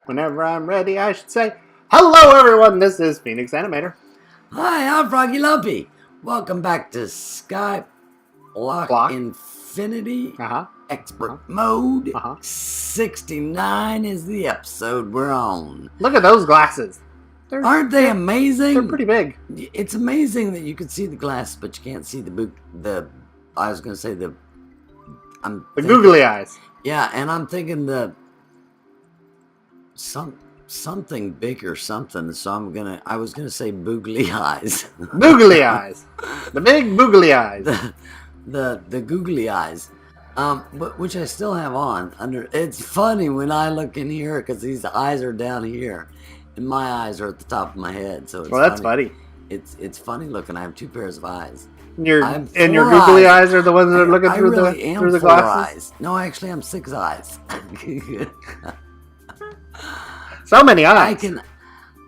Whenever I'm ready, I should say, hello everyone, this is Phenix Animator. Hi, I'm Froggy Lumpy. Welcome back to Skyblock Infinity Expert Mode. 69 is the episode we're on. Look at those glasses. Aren't they amazing? They're pretty big. It's amazing that you can see the glasses, but you can't see the googly eyes. Yeah, and I'm thinking something big or something, so I was gonna say boogly eyes. Boogly eyes. The big boogly eyes. the googly eyes. But which I still have on under. It's funny when I look in here because these eyes are down here and my eyes are at the top of my head, so it's that's funny. It's funny looking. I have two pairs of eyes. Your googly eyes are the ones that are looking through the glasses? Eyes. No, actually I'm 6 eyes. So many eyes.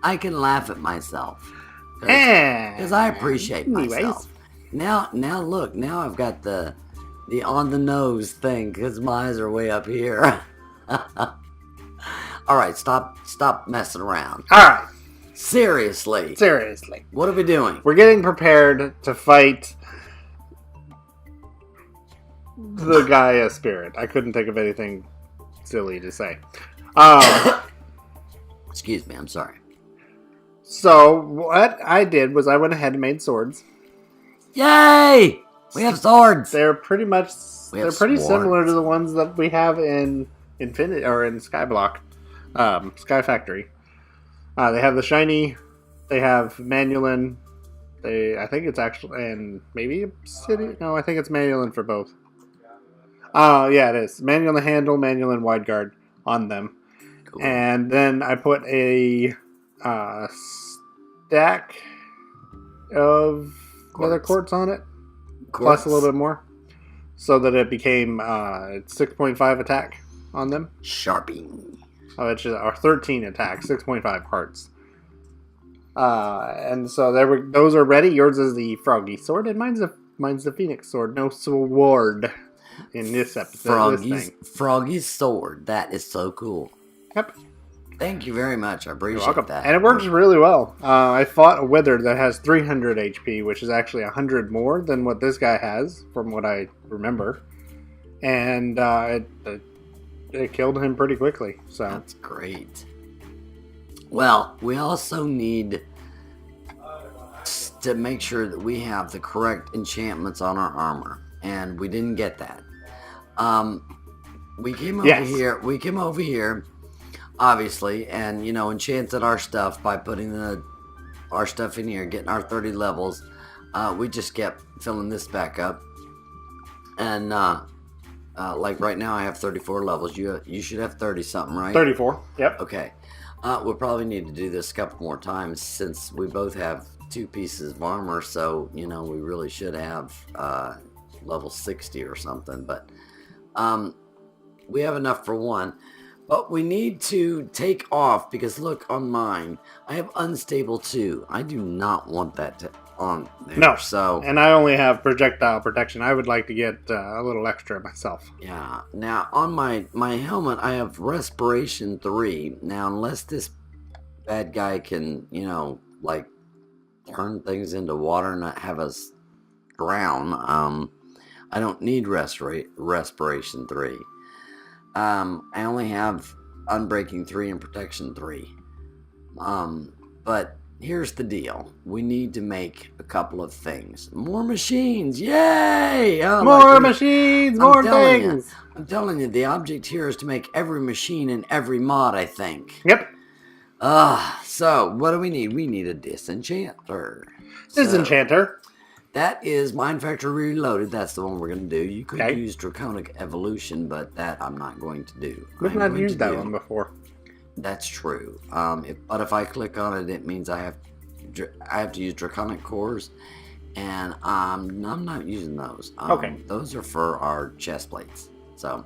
I can laugh at myself because I appreciate myself. Now look, now I've got the on the nose thing because my eyes are way up here. All right, stop messing around. All right. Seriously. What are we doing? We're getting prepared to fight the Gaia spirit. I couldn't think of anything silly to say. Excuse me, I'm sorry. So what I did was I went ahead and made swords. Yay! We have swords. They're pretty similar to the ones that we have in Infinity or in Skyblock, Sky Factory. They have the shiny. They have Manulin. I think it's actually, and maybe Obsidian. No, I think it's Manulin for both. Yeah, it is. Manulin handle, Manulin wide guard on them. Cool. And then I put a stack of other quartz on it, plus a little bit more, so that it became 6.5 attack on them. Sharpie. Oh, it's just, or 13 attack, 6.5 hearts. And so those are ready. Yours is the Froggy sword, and mine's the Phenix sword. No sword in this episode. Froggy's sword. That is so cool. Yep. Thank you very much. I appreciate that. And it works really well. I fought a wither that has 300 HP, which is actually 100 more than what this guy has, from what I remember. And it killed him pretty quickly. So that's great. Well, we also need to make sure that we have the correct enchantments on our armor, and we didn't get that. We came over here, obviously, and enchanted our stuff by putting our stuff in here, getting our 30 levels. We just kept filling this back up, and like right now I have 34 levels. You should have 30 something, right? 34. Yep. Okay. We'll probably need to do this a couple more times since we both have 2 pieces of armor, so we really should have level 60 or something, but we have enough for one. But we need to take off, because look on mine, I have unstable 2. I do not want that on there. No. So, and I only have projectile protection. I would like to get a little extra myself. Yeah. Now on my helmet, I have respiration 3. Now, unless this bad guy can, like turn things into water and not have us drown, I don't need respiration 3. I only have unbreaking 3 and protection 3. But here's the deal. We need to make a couple of things. More machines. Yay! More machines, more things. I'm telling you, the object here is to make every machine in every mod, I think. Yep. So what do we need? We need a Disenchanter. Disenchanter. That is Mind Factory Reloaded. That's the one we're going to do. You could use Draconic Evolution, but that I'm not going to do. We've not used that one before. That's true. But if I click on it, it means I have to use Draconic Cores, and I'm not using those. Okay. Those are for our chest plates. So,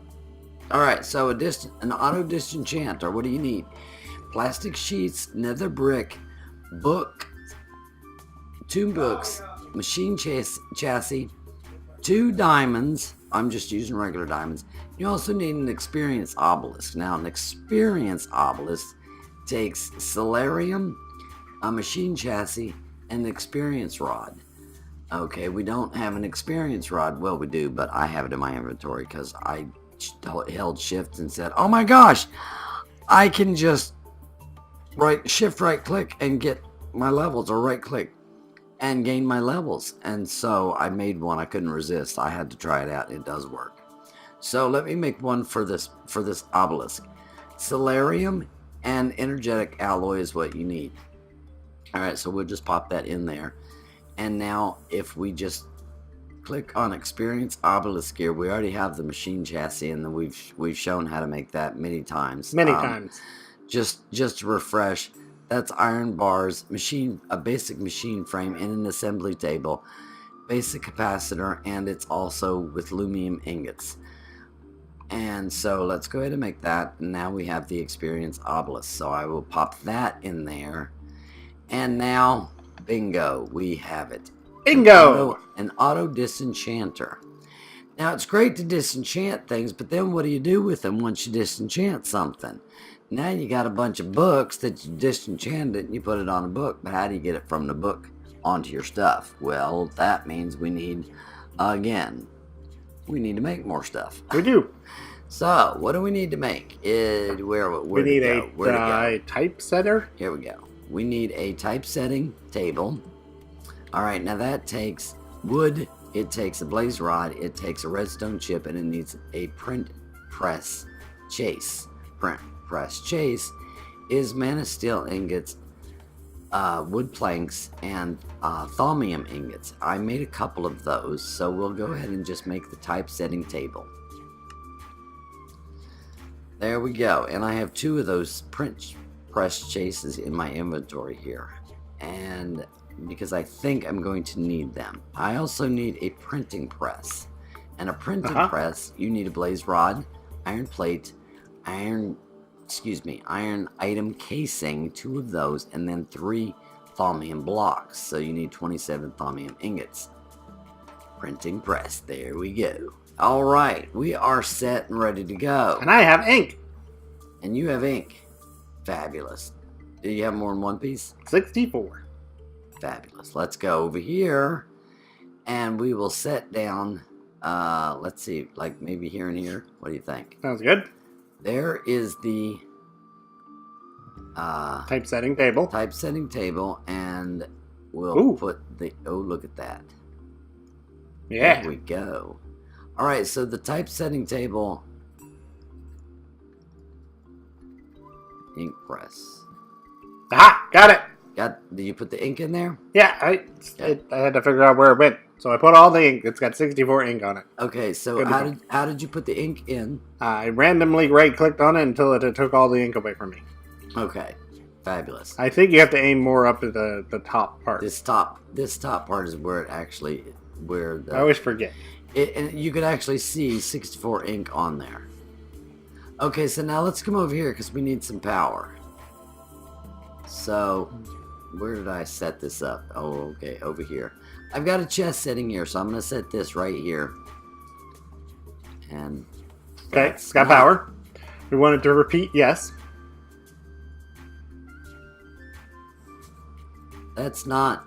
all right. So an auto disenchanter. What do you need? Plastic sheets, nether brick, book, 2 books, machine chassis, 2 diamonds, I'm just using regular diamonds. You also need an experience obelisk. Now, an experience obelisk takes Solarium, a machine chassis, and an experience rod. Okay, we don't have an experience rod. Well, we do, but I have it in my inventory because I held shift and said, oh my gosh, I can just shift right click and get my levels, or right click and gain my levels. And so I made one. I couldn't resist. I had to try it out. It does work. So let me make one for this obelisk. Solarium and energetic alloy is what you need. All right, so we'll just pop that in there. And now if we just click on experience obelisk here, we already have the machine chassis, and then we've shown how to make that many times. Many times. Just to refresh, that's iron bars, a basic machine frame, and an assembly table, basic capacitor, and it's also with aluminum ingots. And so let's go ahead and make that. Now we have the experience obelisk. So I will pop that in there. And now, bingo, we have it. Bingo! An auto disenchanter. Now it's great to disenchant things, but then what do you do with them once you disenchant something? Now you got a bunch of books that you disenchanted and you put it on a book, but how do you get it from the book onto your stuff? Well, that means we need to make more stuff. We do. So, what do we need to make? We need a typesetter. Here we go. We need a typesetting table. All right, now that takes wood, it takes a blaze rod, it takes a redstone chip, and it needs a print press chase. Print press chase is mana steel ingots, wood planks, and thaumium ingots. I made a couple of those, so we'll go ahead and just make the typesetting table. There we go, and I have 2 of those print press chases in my inventory here, and because I think I'm going to need them. I also need a printing press, and a printing press, you need a blaze rod, iron plate, iron item casing, 2 of those, and then 3 thaumium blocks. So you need 27 thaumium ingots. Printing press, there we go. All right, we are set and ready to go. And I have ink. And you have ink. Fabulous. Do you have more than one piece? 64. Fabulous. Let's go over here, and we will set down, let's see, like maybe here and here. What do you think? Sounds good. There is the typesetting table. Typesetting table, and we'll put the, oh, look at that. Yeah. There we go. All right, so the typesetting table, ink press. Aha! Got it! Did you put the ink in there? Yeah, I had to figure out where it went. So I put all the ink. It's got 64 ink on it. Okay, so how did you put the ink in? I randomly right-clicked on it until it took all the ink away from me. Okay, fabulous. I think you have to aim more up at the top part. This top part is where it actually, I always forget. And you could actually see 64 ink on there. Okay, so now let's come over here because we need some power. So, where did I set this up? Oh, okay, over here. I've got a chest sitting here, so I'm going to set this right here. And okay, it's got power. We want it to repeat, yes. That's not...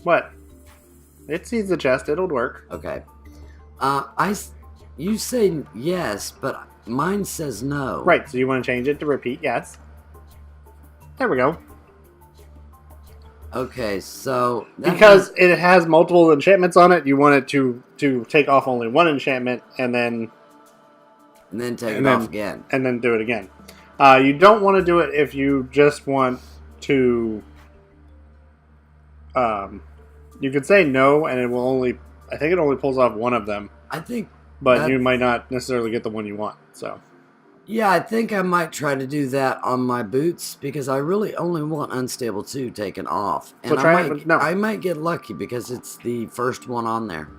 What? It sees the chest, it'll work. Okay. You say yes, but mine says no. Right, so you want to change it to repeat, yes. There we go. Okay, so... Because it has multiple enchantments on it, you want it to take off only one enchantment, and then... And then take it off again. And then do it again. You don't want to do it if you just want to... you could say no, and it will only... I think it only pulls off one of them. I think... But you might not necessarily get the one you want, so... Yeah, I think I might try to do that on my boots, because I really only want Unstable 2 taken off. And so try it, no. I might get lucky, because it's the first one on there.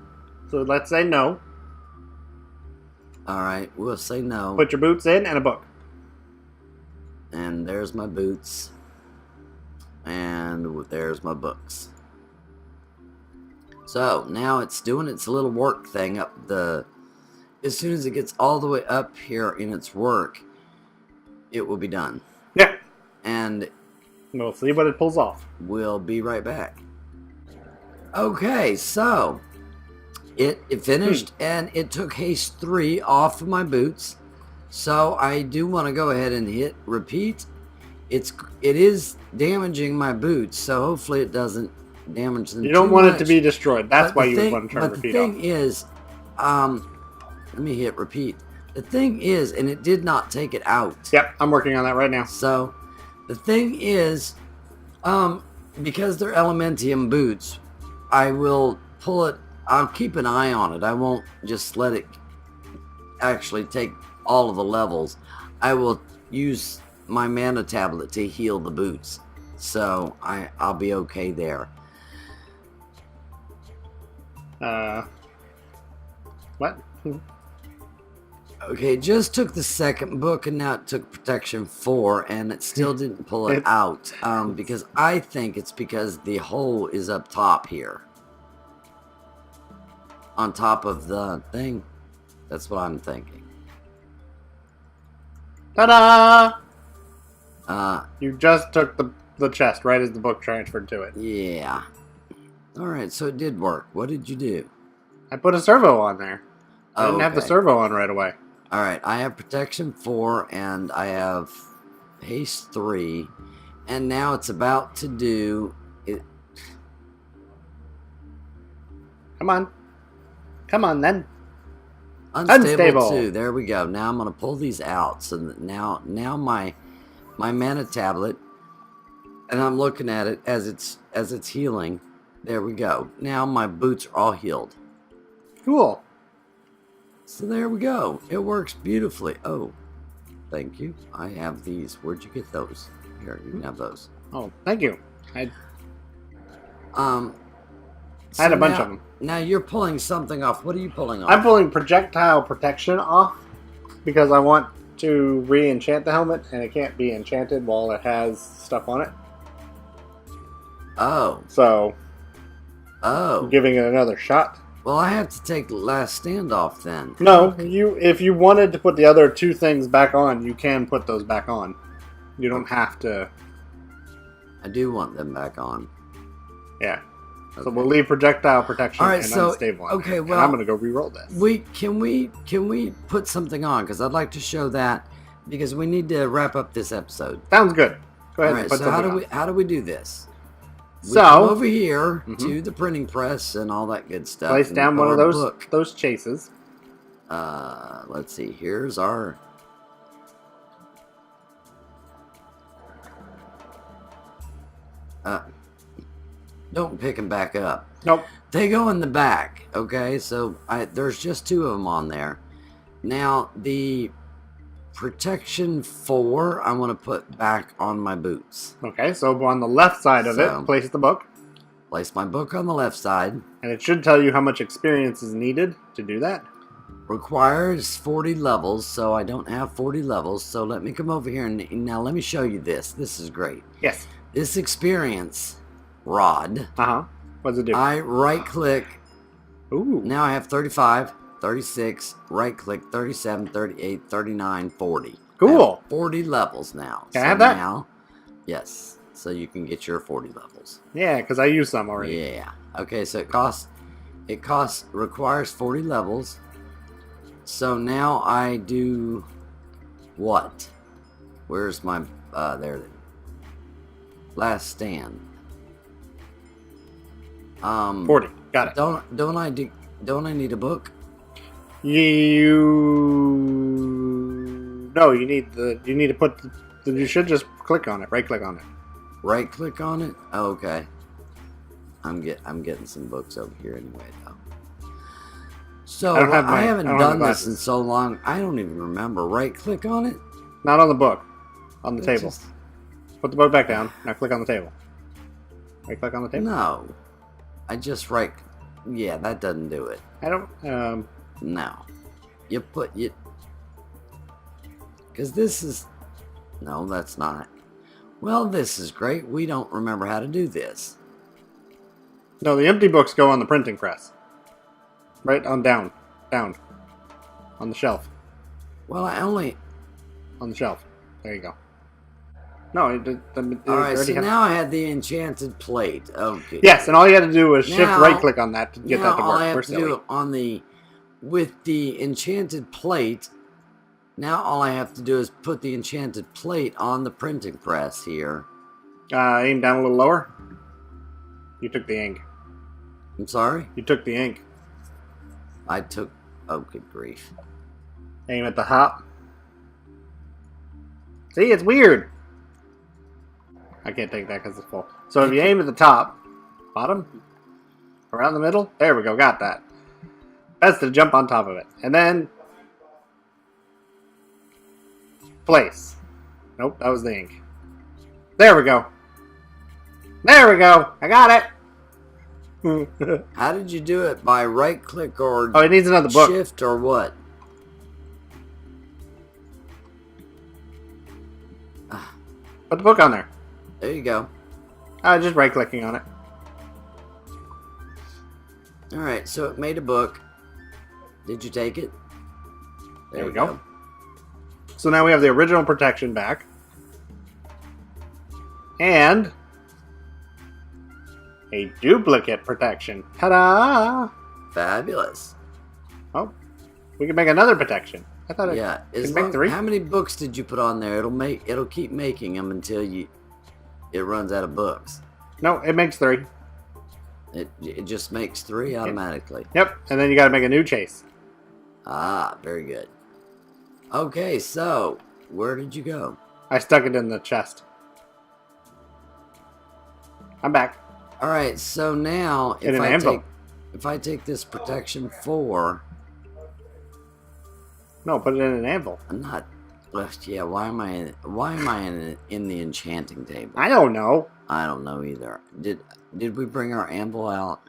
So let's say no. Alright, we'll say no. Put your boots in and a book. And there's my boots. And there's my books. So now it's doing its little work thing up the. As soon as it gets all the way up here in its work, it will be done. Yeah. And we'll see what it pulls off. We'll be right back. Okay, so it finished and it took haste 3 off of my boots. So I do want to go ahead and hit repeat. It is damaging my boots, so hopefully it doesn't damage them. You don't want it to be destroyed. That's why you would want to try to repeat. But the thing is, let me hit repeat. The thing is, and it did not take it out. Yep, I'm working on that right now. So the thing is, because they're Elementium boots, I will pull it. I'll keep an eye on it. I won't just let it actually take all of the levels. I will use my mana tablet to heal the boots. So I'll be okay there. What? Okay, it just took the second book and now it took Protection 4 and it still didn't pull it out. Because I think it's because the hole is up top here. On top of the thing. That's what I'm thinking. Ta-da! You just took the chest right as the book transferred to it. Yeah. Alright, so it did work. What did you do? I put a servo on there. I didn't have the servo on right away. Alright, I have Protection 4 and I have Haste 3. And now it's about to do it. Come on. Come on then. Unstable 2. There we go. Now I'm going to pull these out. So that now my mana tablet, and I'm looking at it as it's healing. There we go. Now my boots are all healed. Cool. So there we go. It works beautifully. Oh, thank you. I have these. Where'd you get those? Here, you can have those. Oh, thank you. I So had a bunch of them. Now you're pulling something off. What are you pulling off? I'm pulling projectile protection off because I want to re-enchant the helmet, and it can't be enchanted while it has stuff on it. Oh. So, I'm giving it another shot. Well, I have to take the last stand off then. No, if you wanted to put the other 2 things back on, you can put those back on. You don't have to. I do want them back on. Yeah. Okay. So we'll leave projectile protection and unstable. Okay, well, and I'm going to go re-roll this. Can we put something on? Because I'd like to show that because we need to wrap up this episode. Sounds good. Go ahead. All right. So how do we do this? We so come over here to the printing press and all that good stuff. Place down one of those chases. Let's see. Here's our. Don't pick them back up. Nope. They go in the back. Okay, so there's just 2 of them on there. Now the Protection 4 I want to put back on my boots. Okay, so on the left side of it, place the book. Place my book on the left side. And it should tell you how much experience is needed to do that. Requires 40 levels, so I don't have 40 levels. So let me come over here and now let me show you this. This is great. Yes. This experience rod. What does it do? I right click. Ooh. Now I have 35, 36, right click, 37, 38, 39, 40. Cool. 40 levels now. Can I have that? Now, yes. So you can get your 40 levels. Yeah, because I used some already. Yeah. Okay, so it requires 40 levels. So now I do what? Where's my there? Last stand. 40. Got it. Don't I need a book? You need to put you should just click on it. Right click on it. Right click on it? Oh, okay. I'm getting some books over here anyway though. So I haven't done this in so long. I don't even remember. Right click on it? Not on the book. On the table. Put the book back down. Now click on the table. Right click on the table? No. I just yeah, that doesn't do it. I don't No. Because this is no, that's not. Well, this is great. We don't remember how to do this. No, the empty books go on the printing press. Right on down. Down. On the shelf. Well, I only... On the shelf. There you go. No, Alright, so now I had the enchanted plate. Okay. Yes, and all you had to do was shift right-click on that to get that to work. All I have to do on the... With the enchanted plate, now all I have to do is put the enchanted plate on the printing press here. Aim down a little lower. You took the ink. I'm sorry? You took the ink. I took... Oh, good grief. Aim at the top. See, it's weird. I can't take that because it's full. So if you aim at the top, bottom, around the middle, there we go, got that. That's to jump on top of it. And then... place. Nope, that was the ink. There we go. There we go. I got it. How did you do it? By right click or it needs another book. Shift or what? Put the book on there. There you go. Just right clicking on it. Alright, so it made a book. Did you take it? There we go. So now we have the original protection back. And a duplicate protection. Ta-da! Fabulous. Oh, we can make another protection. I thought it could make 3. How many books did you put on there? It'll keep making them until it runs out of books. No, it makes 3. It just makes 3 automatically. Yep, and then you got to make a new chase. Ah, very good. Okay, so where did you go? I stuck it in the chest. I'm back. All right, so now if I take this protection 4. No, put it in an anvil. I'm not. Yeah, why am I in the enchanting table? I don't know. I don't know either. Did we bring our anvil out?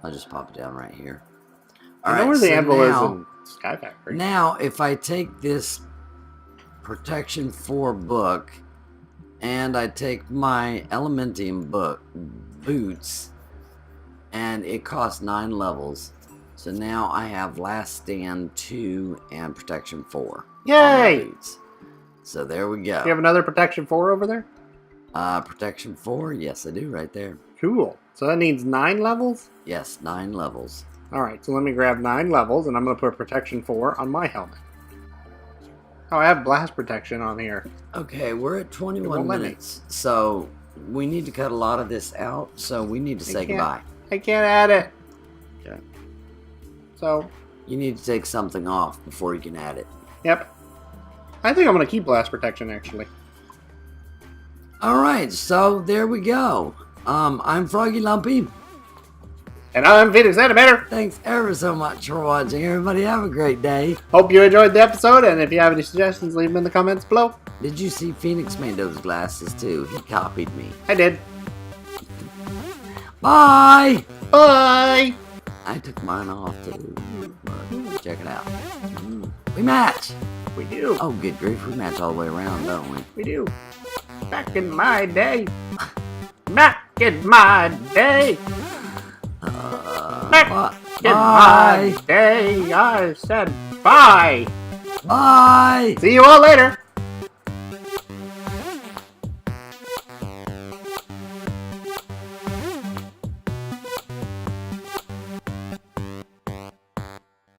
I'll just pop it down right here. I know where the anvil is in Sky Factory. Now, if I take this protection 4 book and I take my Elementium boots, and it costs 9 levels. So now I have Last Stand 2 and Protection 4. Yay! So there we go. You have another Protection 4 over there? Protection 4? Yes, I do right there. Cool. So that needs 9 levels? Yes, 9 levels. Alright, so let me grab 9 levels, and I'm going to put Protection 4 on my helmet. Oh, I have Blast Protection on here. Okay, we're at 21 minutes. So we need to cut a lot of this out, so we need to say goodbye. I can't add it. Okay. So you need to take something off before you can add it. Yep. I think I'm going to keep Blast Protection, actually. Alright, so there we go. I'm Froggy Lumpy. And I'm Phenix Animator. Thanks ever so much for watching. Everybody have a great day. Hope you enjoyed the episode, and if you have any suggestions, leave them in the comments below. Did you see Phenix made those glasses too? He copied me. I did. Bye! Bye! I took mine off too. Check it out. We match! We do. Oh, good grief. We match all the way around, don't we? We do. Back in my day. Back in my day. Back in my day. I said bye. Bye. See you all later.